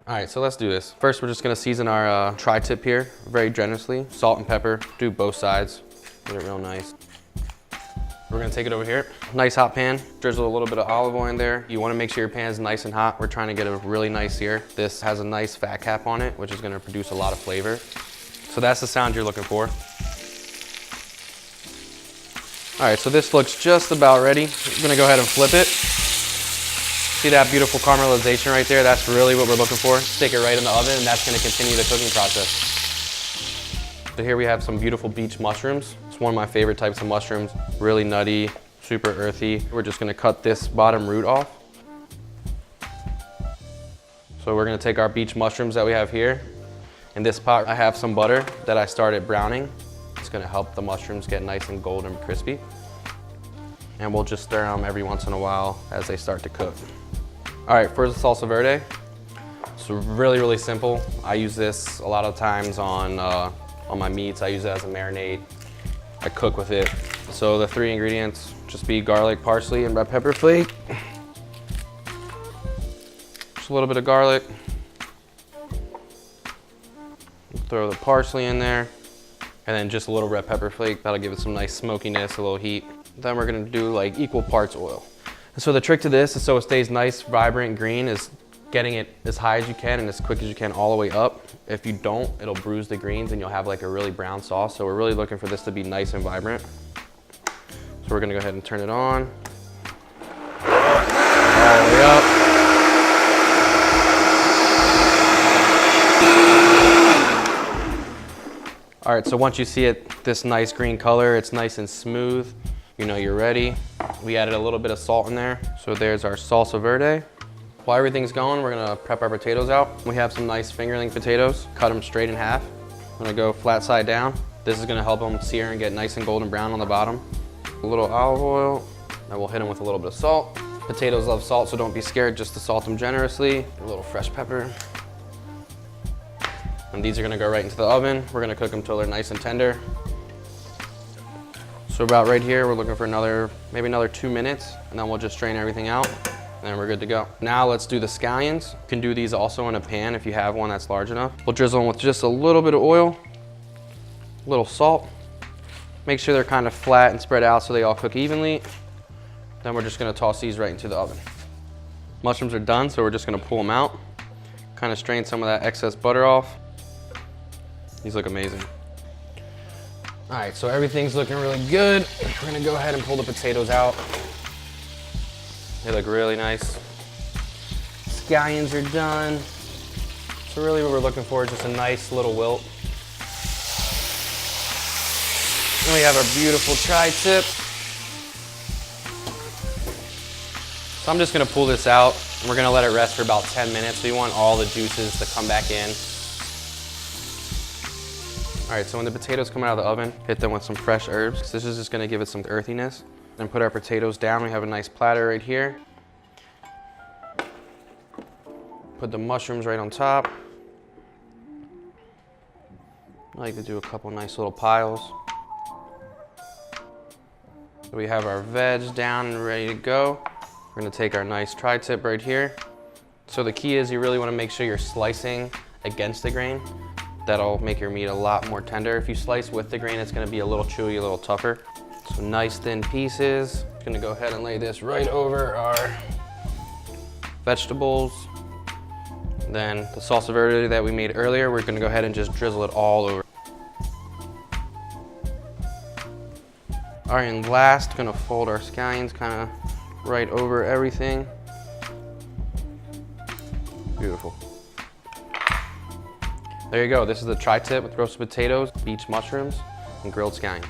All right, so let's do this. First, we're just gonna season our tri-tip here very generously. Salt and pepper, do both sides, get it real nice. We're gonna take it over here. Nice hot pan, drizzle a little bit of olive oil in there. You wanna make sure your pan is nice and hot. We're trying to get a really nice sear. This has a nice fat cap on it, which is gonna produce a lot of flavor. So that's the sound you're looking for. All right, so this looks just about ready. I'm gonna go ahead and flip it. See that beautiful caramelization right there? That's really what we're looking for. Stick it right in the oven, and that's gonna continue the cooking process. So here we have some beautiful beach mushrooms. It's one of my favorite types of mushrooms. Really nutty, super earthy. We're just gonna cut this bottom root off. So we're gonna take our beach mushrooms that we have here. In this pot, I have some butter that I started browning. It's gonna help the mushrooms get nice and golden and crispy. And we'll just stir them every once in a while as they start to cook. All right, for the salsa verde, it's really, really simple. I use this a lot of times on my meats. I use it as a marinade. I cook with it. So the 3 ingredients, just be garlic, parsley, and red pepper flake. Just a little bit of garlic. Throw the parsley in there, and then just a little red pepper flake. That'll give it some nice smokiness, a little heat. Then we're gonna do like equal parts oil. And so the trick to this is so it stays nice, vibrant green is getting it as high as you can and as quick as you can all the way up. If you don't, it'll bruise the greens and you'll have like a really brown sauce. So we're really looking for this to be nice and vibrant. So we're gonna go ahead and turn it on. All the way up. All right, so once you see it, this nice green color, it's nice and smooth, you know you're ready. We added a little bit of salt in there. So there's our salsa verde. While everything's going, we're gonna prep our potatoes out. We have some nice fingerling potatoes, cut them straight in half. I'm gonna go flat side down. This is gonna help them sear and get nice and golden brown on the bottom. A little olive oil, and we'll hit them with a little bit of salt. Potatoes love salt, so don't be scared just to salt them generously. A little fresh pepper. And these are gonna go right into the oven. We're gonna cook them till they're nice and tender. So about right here, we're looking for maybe another 2 minutes, and then we'll just strain everything out, and then we're good to go. Now let's do the scallions. You can do these also in a pan if you have one that's large enough. We'll drizzle them with just a little bit of oil, a little salt. Make sure they're kind of flat and spread out so they all cook evenly. Then we're just gonna toss these right into the oven. Mushrooms are done, so we're just gonna pull them out. Kind of strain some of that excess butter off. These look amazing. All right, so everything's looking really good. We're gonna go ahead and pull the potatoes out. They look really nice. Scallions are done. So really what we're looking for is just a nice little wilt. And we have our beautiful tri-tip. So I'm just gonna pull this out, and we're gonna let it rest for about 10 minutes. We want all the juices to come back in. All right, so when the potatoes come out of the oven, hit them with some fresh herbs. This is just gonna give it some earthiness. Then put our potatoes down. We have a nice platter right here. Put the mushrooms right on top. I like to do a couple nice little piles. So we have our veg down and ready to go. We're gonna take our nice tri-tip right here. So the key is you really wanna make sure you're slicing against the grain. That'll make your meat a lot more tender. If you slice with the grain, it's gonna be a little chewy, a little tougher. So nice thin pieces. Gonna go ahead and lay this right over our vegetables. Then the salsa verde that we made earlier, we're gonna go ahead and just drizzle it all over. All right, and last, gonna fold our scallions kind of right over everything. Beautiful. There you go. This is the tri-tip with roasted potatoes, beach mushrooms, and grilled scallions.